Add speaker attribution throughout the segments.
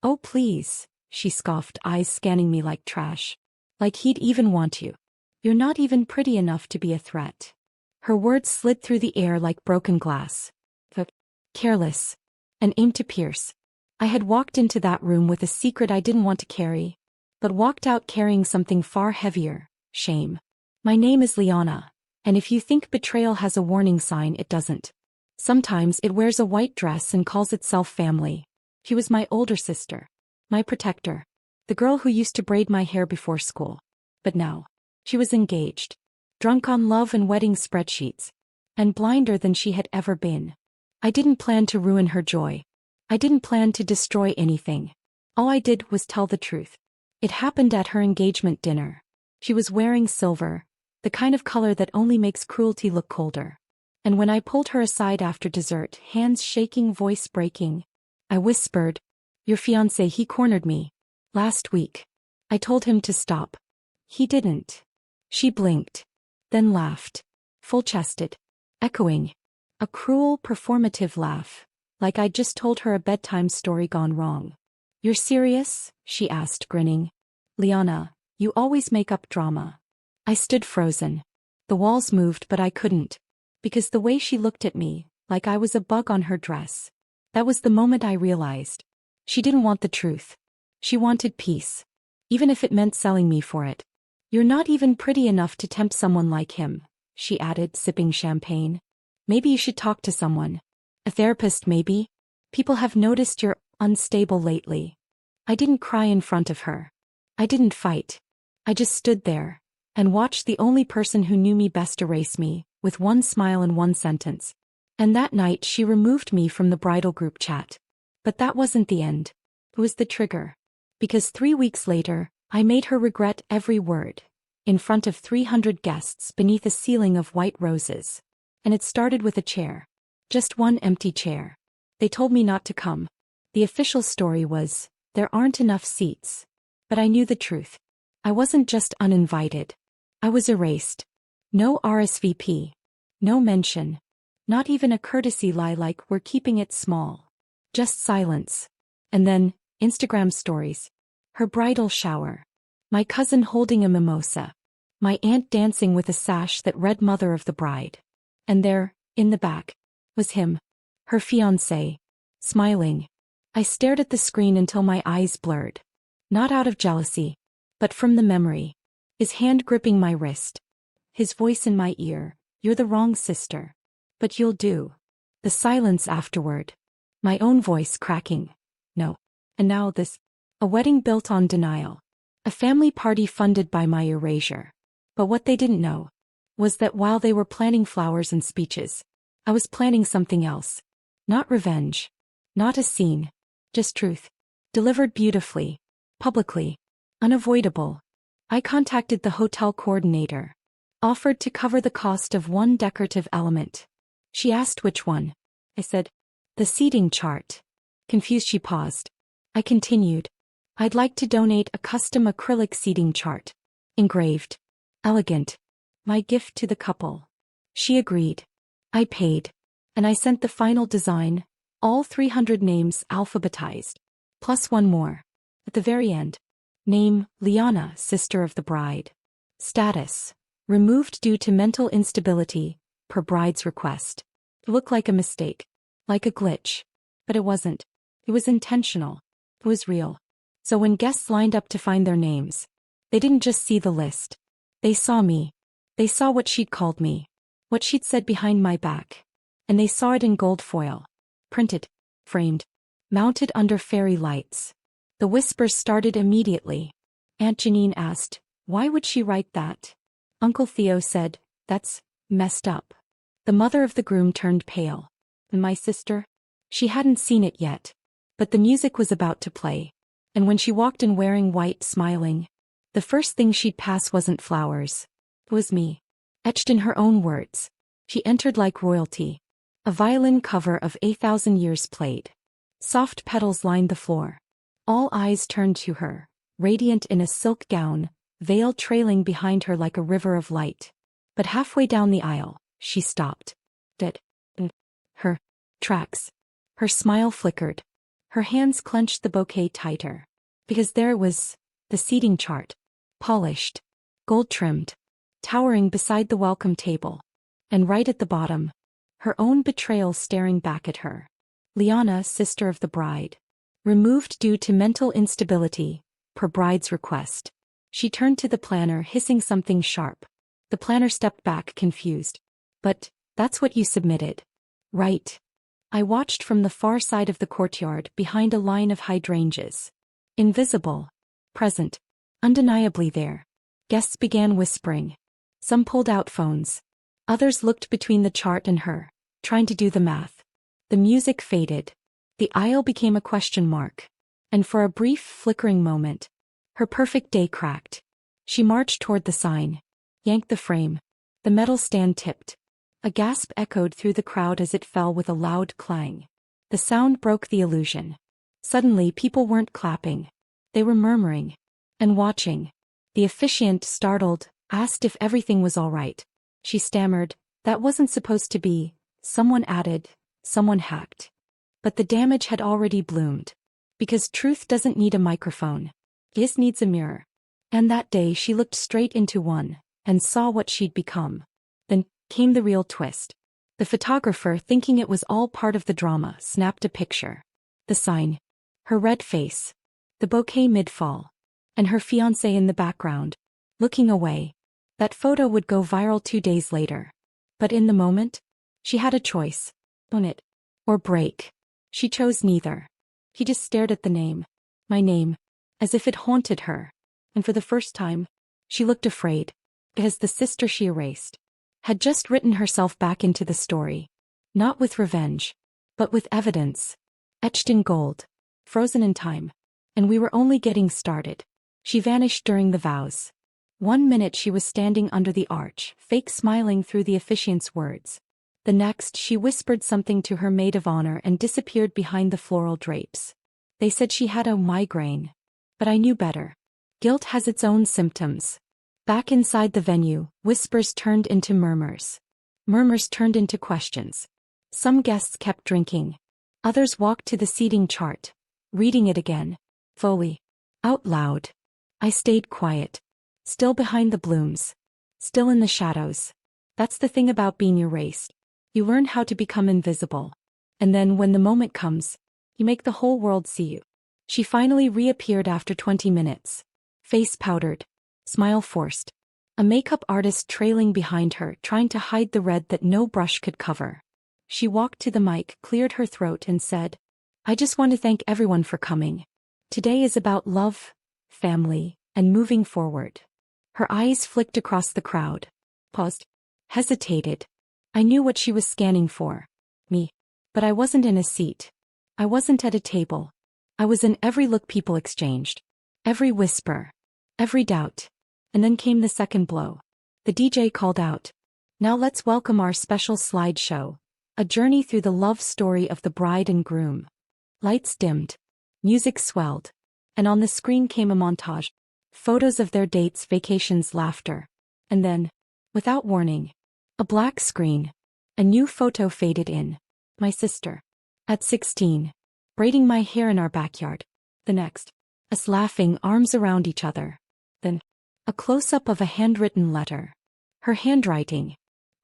Speaker 1: Oh please, she scoffed, eyes scanning me like trash. Like he'd even want you. You're not even pretty enough to be a threat. Her words slid through the air like broken glass. Careless. And aimed to pierce. I had walked into that room with a secret I didn't want to carry, but walked out carrying something far heavier: shame. My name is Liana, and if you think betrayal has a warning sign, it doesn't. Sometimes it wears a white dress and calls itself family. She was my older sister. My protector. The girl who used to braid my hair before school. But now, she was engaged. Drunk on love and wedding spreadsheets. And blinder than she had ever been. I didn't plan to ruin her joy. I didn't plan to destroy anything. All I did was tell the truth. It happened at her engagement dinner. She was wearing silver, the kind of color that only makes cruelty look colder. And when I pulled her aside after dessert, hands shaking, voice breaking, I whispered, "Your fiancé, he cornered me. Last week. I told him to stop. He didn't." She blinked. Then laughed. Full-chested. Echoing. A cruel, performative laugh. Like I'd just told her a bedtime story gone wrong. "You're serious?" she asked, grinning. "Liana, you always make up drama." I stood frozen. The walls moved, but I couldn't. Because the way she looked at me, like I was a bug on her dress. That was the moment I realized. She didn't want the truth. She wanted peace. Even if it meant selling me for it. "You're not even pretty enough to tempt someone like him," she added, sipping champagne. "Maybe you should talk to someone. A therapist, maybe? People have noticed you're unstable lately." I didn't cry in front of her. I didn't fight. I just stood there and watched the only person who knew me best erase me, with one smile and one sentence. And that night she removed me from the bridal group chat. But that wasn't the end. It was the trigger. Because 3 weeks later, I made her regret every word. In front of 300 guests beneath a ceiling of white roses. And it started with a chair. Just one empty chair. They told me not to come. The official story was, there aren't enough seats. But I knew the truth. I wasn't just uninvited. I was erased. No RSVP. No mention. Not even a courtesy lie like "we're keeping it small." Just silence. And then, Instagram stories. Her bridal shower. My cousin holding a mimosa. My aunt dancing with a sash that read "Mother of the Bride." And there, in the back, was him. Her fiancé. Smiling. I stared at the screen until my eyes blurred. Not out of jealousy. But from the memory. His hand gripping my wrist. His voice in my ear, "You're the wrong sister. But you'll do." The silence afterward. My own voice cracking. "No." And now this. A wedding built on denial. A family party funded by my erasure. But what they didn't know was that while they were planning flowers and speeches, I was planning something else. Not revenge. Not a scene. Just truth. Delivered beautifully. Publicly. Unavoidable. I contacted the hotel coordinator. Offered to cover the cost of one decorative element. She asked which one. I said, "The seating chart." Confused, she paused. I continued. "I'd like to donate a custom acrylic seating chart. Engraved. Elegant. My gift to the couple." She agreed. I paid. And I sent the final design, all 300 names alphabetized. Plus one more. At the very end. Name, Liana, sister of the bride. Status. Removed due to mental instability, per bride's request. It looked like a mistake. Like a glitch. But it wasn't. It was intentional. It was real. So when guests lined up to find their names, they didn't just see the list. They saw me. They saw what she'd called me. What she'd said behind my back. And they saw it in gold foil. Printed. Framed. Mounted under fairy lights. The whispers started immediately. Aunt Janine asked, "Why would she write that?" Uncle Theo said, "That's messed up." The mother of the groom turned pale. And my sister? She hadn't seen it yet. But the music was about to play. And when she walked in wearing white, smiling, the first thing she'd pass wasn't flowers. It was me. Etched in her own words. She entered like royalty. A violin cover of 8,000 years played. Soft petals lined the floor. All eyes turned to her, radiant in a silk gown, veil trailing behind her like a river of light. But halfway down the aisle, she stopped. Dead. Her tracks. Her smile flickered. Her hands clenched the bouquet tighter. Because there it was, the seating chart. Polished. Gold-trimmed. Towering beside the welcome table. And right at the bottom, her own betrayal staring back at her. Liana, sister of the bride. Removed due to mental instability, per bride's request. She turned to the planner, hissing something sharp. The planner stepped back, confused. But, that's what you submitted. Right. I watched from the far side of the courtyard behind a line of hydrangeas. Invisible. Present. Undeniably there. Guests began whispering. Some pulled out phones. Others looked between the chart and her, trying to do the math. The music faded. The aisle became a question mark. And for a brief, flickering moment, her perfect day cracked. She marched toward the sign. Yanked the frame. The metal stand tipped. A gasp echoed through the crowd as it fell with a loud clang. The sound broke the illusion. Suddenly people weren't clapping. They were murmuring. And watching. The officiant, startled, asked if everything was all right. She stammered, "That wasn't supposed to be." Someone added, "Someone hacked." But the damage had already bloomed. Because truth doesn't need a microphone. It just needs a mirror. And that day she looked straight into one, and saw what she'd become. Then came the real twist. The photographer, thinking it was all part of the drama, snapped a picture. The sign. Her red face. The bouquet mid-fall. And her fiancé in the background. Looking away. That photo would go viral 2 days later. But in the moment, she had a choice. Own it. Or break. She chose neither. He just stared at the name. My name. As if it haunted her. And for the first time, she looked afraid. Because the sister she erased had just written herself back into the story. Not with revenge. But with evidence. Etched in gold. Frozen in time. And we were only getting started. She vanished during the vows. 1 minute she was standing under the arch, fake smiling through the officiant's words. The next she whispered something to her maid of honor and disappeared behind the floral drapes. They said she had a migraine. But I knew better. Guilt has its own symptoms. Back inside the venue, whispers turned into murmurs. Murmurs turned into questions. Some guests kept drinking. Others walked to the seating chart, reading it again. Fully. Out loud. I stayed quiet. Still behind the blooms. Still in the shadows. That's the thing about being erased. You learn how to become invisible. And then when the moment comes, you make the whole world see you. She finally reappeared after 20 minutes. Face powdered. Smile forced. A makeup artist trailing behind her, trying to hide the red that no brush could cover. She walked to the mic, cleared her throat and said, "I just want to thank everyone for coming. Today is about love, family, and moving forward." Her eyes flicked across the crowd. Paused. Hesitated. I knew what she was scanning for. Me. But I wasn't in a seat. I wasn't at a table. I was in every look people exchanged. Every whisper. Every doubt. And then came the second blow. The DJ called out, "Now let's welcome our special slideshow. A journey through the love story of the bride and groom." Lights dimmed. Music swelled. And on the screen came a montage. Photos of their dates, vacations, laughter. And then, without warning, a black screen. A new photo faded in. My sister. At 16. Braiding my hair in our backyard. The next. Us laughing, arms around each other. Then, a close-up of a handwritten letter. Her handwriting.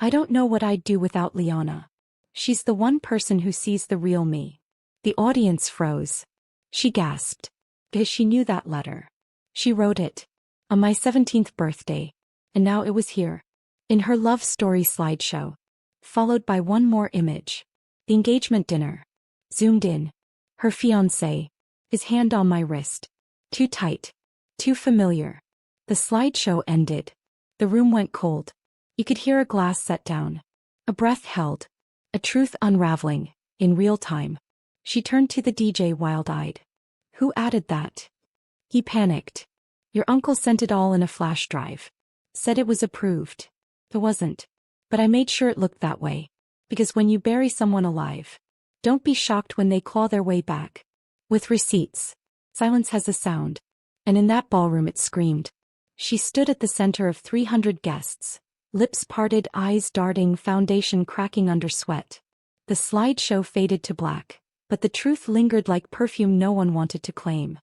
Speaker 1: I don't know what I'd do without Liana. She's the one person who sees the real me. The audience froze. She gasped. Because she knew that letter. She wrote it. On my 17th birthday. And now it was here. In her love story slideshow. Followed by one more image. The engagement dinner. Zoomed in. Her fiancé. His hand on my wrist. Too tight. Too familiar. The slideshow ended. The room went cold. You could hear a glass set down. A breath held. A truth unraveling, in real time. She turned to the DJ wild-eyed. "Who added that?" He panicked. "Your uncle sent it all in a flash drive. Said it was approved." It wasn't. But I made sure it looked that way. Because when you bury someone alive, don't be shocked when they claw their way back. With receipts. Silence has a sound. And in that ballroom it screamed. She stood at the center of 300 guests. Lips parted, eyes darting, foundation cracking under sweat. The slideshow faded to black. but the truth lingered like perfume no one wanted to claim.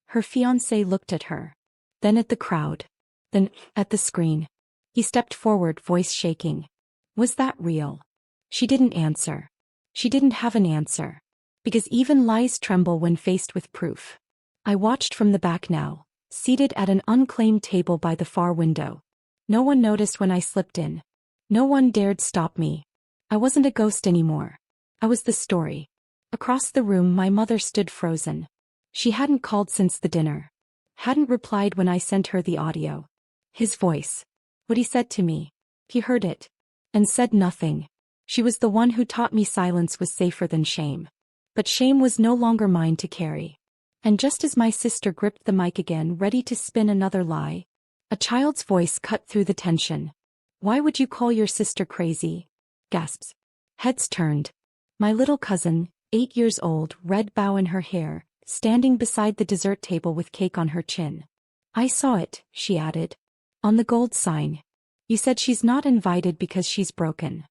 Speaker 1: Her fiancé looked at her. Then at the crowd. Then at the screen. He stepped forward, voice shaking. Was that real? She didn't answer. She didn't have an answer. Because even lies tremble when faced with proof. I watched from the back now, seated at an unclaimed table by the far window. No one noticed when I slipped in. No one dared stop me. I wasn't a ghost anymore. I was the story. Across the room my mother stood frozen. She hadn't called since the dinner. Hadn't replied when I sent her the audio. His voice. What he said to me. He heard it. And said nothing. She was the one who taught me silence was safer than shame. But shame was no longer mine to carry. And just as my sister gripped the mic again, ready to spin another lie, a child's voice cut through the tension. Why would you call your sister crazy? Gasps. Heads turned. My little cousin, 8 years old, red bow in her hair, standing beside the dessert table with cake on her chin. I saw it, she added. On the gold sign. You said she's not invited because she's broken.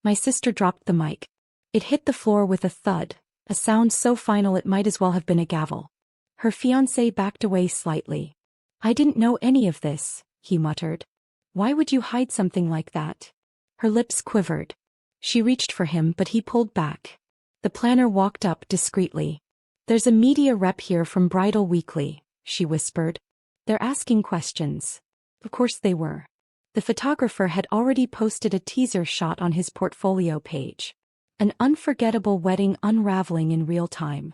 Speaker 1: My sister dropped the mic. It hit the floor with a thud, a sound so final it might as well have been a gavel. Her fiancé backed away slightly. I didn't know any of this, he muttered. Why would you hide something like that? Her lips quivered. She reached for him, but he pulled back. The planner walked up discreetly. There's a media rep here from Bridal Weekly, she whispered. They're asking questions. Of course they were. The photographer had already posted a teaser shot on his portfolio page. An unforgettable wedding unraveling in real time.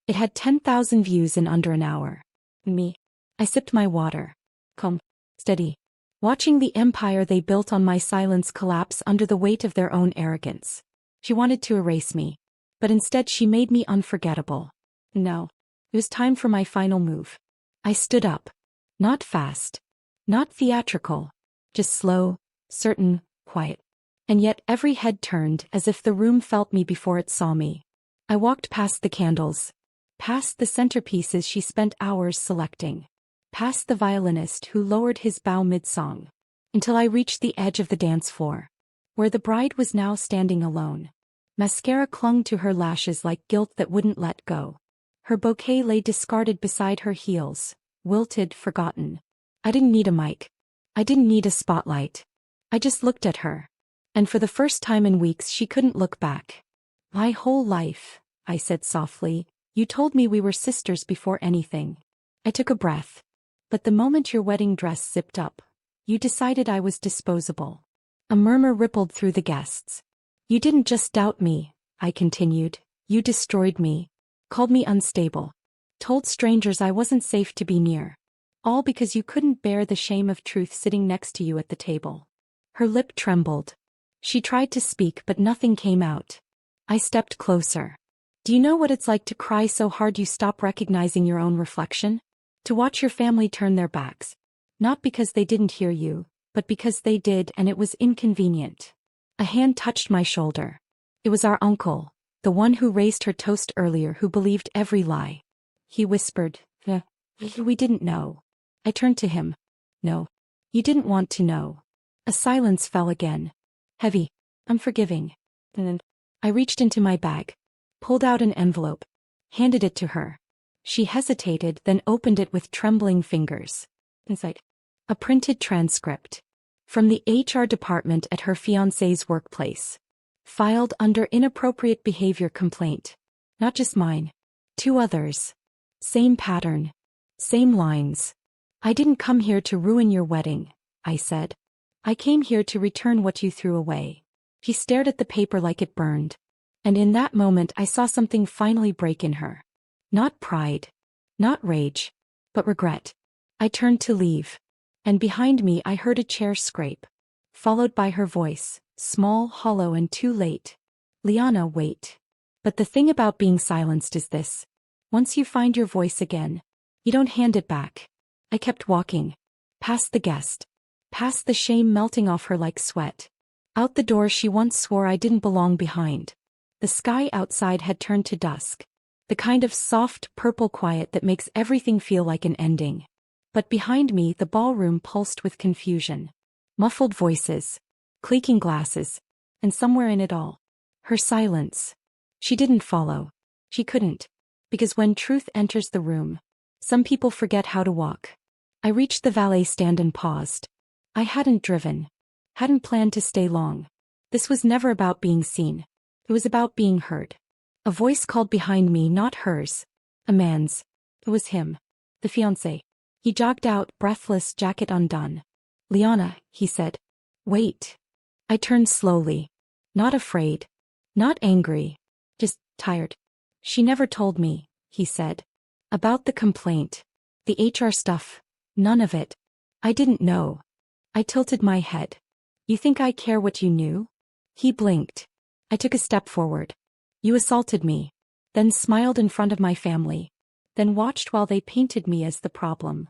Speaker 1: It had 10,000 views in under an hour. Me. I sipped my water. Calm. Steady. Watching the empire they built on my silence collapse under the weight of their own arrogance. She wanted to erase me. But instead she made me unforgettable. No. It was time for my final move. I stood up. Not fast. Not theatrical. Just slow, certain, quiet. And yet every head turned as if the room felt me before it saw me. I walked past the candles. Past the centerpieces she spent hours selecting. Past the violinist who lowered his bow mid-song. Until I reached the edge of the dance floor. Where the bride was now standing alone. Mascara clung to her lashes like guilt that wouldn't let go. Her bouquet lay discarded beside her heels, wilted, forgotten. I didn't need a mic. I didn't need a spotlight. I just looked at her. And for the first time in weeks she couldn't look back. My whole life, I said softly, you told me we were sisters before anything. I took a breath. But the moment your wedding dress zipped up, you decided I was disposable. A murmur rippled through the guests. You didn't just doubt me, I continued. You destroyed me. Called me unstable. Told strangers I wasn't safe to be near. All because you couldn't bear the shame of truth sitting next to you at the table. Her lip trembled. She tried to speak but nothing came out. I stepped closer. Do you know what it's like to cry so hard you stop recognizing your own reflection? To watch your family turn their backs. Not because they didn't hear you, but because they did, and it was inconvenient. A hand touched my shoulder. It was our uncle, the one who raised her toast earlier, who believed every lie. He whispered, we didn't know. I turned to him. No. You didn't want to know. A silence fell again. Heavy. Unforgiving. And then I reached into my bag. Pulled out an envelope. Handed it to her. She hesitated, then opened it with trembling fingers. Inside. A printed transcript. From the HR department at her fiancé's workplace. Filed under inappropriate behavior complaint. Not just mine. 2 others. Same pattern. Same lines. I didn't come here to ruin your wedding, I said. I came here to return what you threw away. He stared at the paper like it burned. And in that moment I saw something finally break in her. Not pride. Not rage. But regret. I turned to leave. And behind me I heard a chair scrape. Followed by her voice, small, hollow, and too late. Liana, wait. But the thing about being silenced is this. Once you find your voice again, you don't hand it back. I kept walking. Past the guest. Past the shame melting off her like sweat. Out the door she once swore I didn't belong behind. The sky outside had turned to dusk. The kind of soft, purple quiet that makes everything feel like an ending. But behind me the ballroom pulsed with confusion. Muffled voices. Clinking glasses. And somewhere in it all. Her silence. She didn't follow. She couldn't. Because when truth enters the room, some people forget how to walk. I reached the valet stand and paused. I hadn't driven. Hadn't planned to stay long. This was never about being seen. It was about being heard. A voice called behind me, not hers. A man's. It was him. The fiancé. He jogged out, breathless, jacket undone. "Liana," he said. "Wait." I turned slowly. Not afraid. Not angry. Just tired. "She never told me," he said. "About the complaint. The HR stuff. None of it. I didn't know." I tilted my head. "You think I care what you knew?" He blinked. I took a step forward. "You assaulted me." Then smiled in front of my family. Then watched while they painted me as the problem.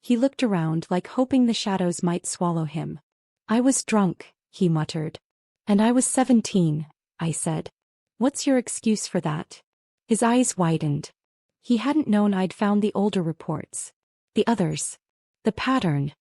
Speaker 1: He looked around like hoping the shadows might swallow him. "I was drunk," he muttered. "And I was 17, I said. "What's your excuse for that?" His eyes widened. He hadn't known I'd found the older reports. The others. The pattern.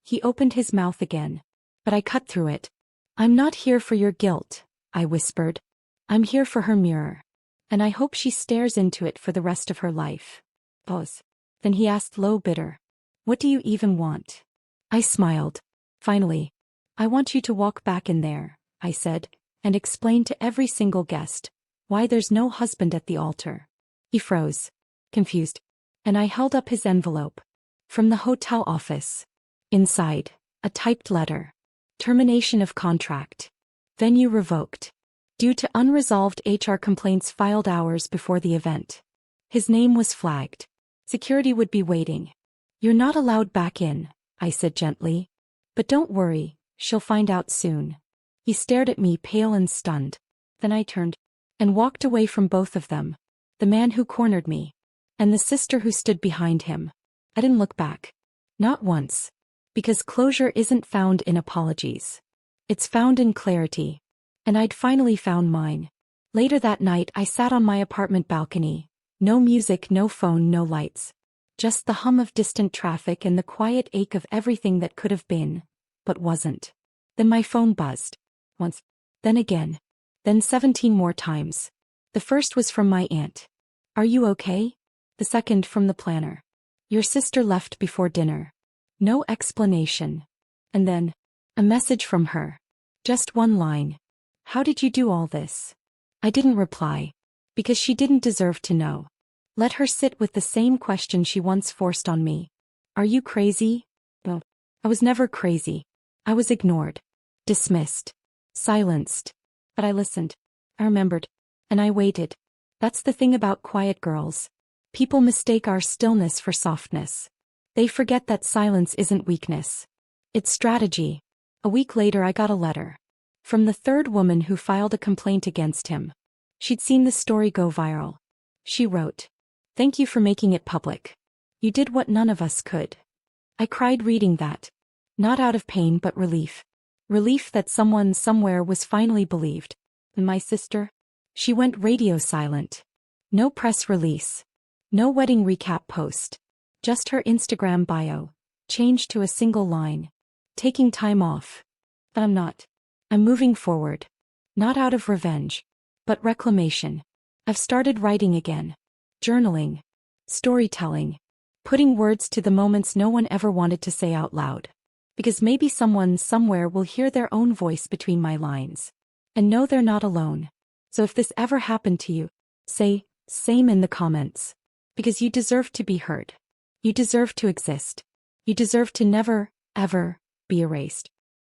Speaker 1: He opened his mouth again. But I cut through it. "I'm not here for your guilt," I whispered. "I'm here for her mirror. And I hope she stares into it for the rest of her life." Pause. Then he asked low, bitter. "What do you even want?" I smiled. "Finally. I want you to walk back in there," I said, "and explain to every single guest why there's no husband at the altar." He froze. Confused. And I held up his envelope. From the hotel office. Inside, a typed letter. Termination of contract. Venue revoked. Due to unresolved HR complaints filed hours before the event. His name was flagged. Security would be waiting. "You're not allowed back in," I said gently. "But don't worry, she'll find out soon." He stared at me, pale and stunned. Then I turned and walked away from both of them. The man who cornered me. And the sister who stood behind him. I didn't look back. Not once. Because closure isn't found in apologies. It's found in clarity. And I'd finally found mine. Later that night I sat on my apartment balcony. No music, no phone, no lights. Just the hum of distant traffic and the quiet ache of everything that could have been, but wasn't. Then my phone buzzed. Once. Then again. Then 17 more times. The first was from my aunt. "Are you okay?" The second from the planner. "Your sister left before dinner." No explanation. And then, a message from her. Just one line. "How did you do all this?" I didn't reply. Because she didn't deserve to know. Let her sit with the same question she once forced on me. "Are you crazy?" Well, I was never crazy. I was ignored. Dismissed. Silenced. But I listened. I remembered. And I waited. That's the thing about quiet girls. People mistake our stillness for softness. They forget that silence isn't weakness. It's strategy. A week later I got a letter. From the third woman who filed a complaint against him. She'd seen the story go viral. She wrote, "Thank you for making it public. You did what none of us could." I cried reading that. Not out of pain but relief. Relief that someone somewhere was finally believed. And my sister? She went radio silent. No press release. No wedding recap post. Just her Instagram bio. Changed to a single line. "Taking time off." But I'm not. I'm moving forward. Not out of revenge. But reclamation. I've started writing again. Journaling. Storytelling. Putting words to the moments no one ever wanted to say out loud. Because maybe someone somewhere will hear their own voice between my lines. And know they're not alone. So if this ever happened to you, say, same in the comments. Because you deserve to be heard. You deserve to exist. You deserve to never, ever be erased.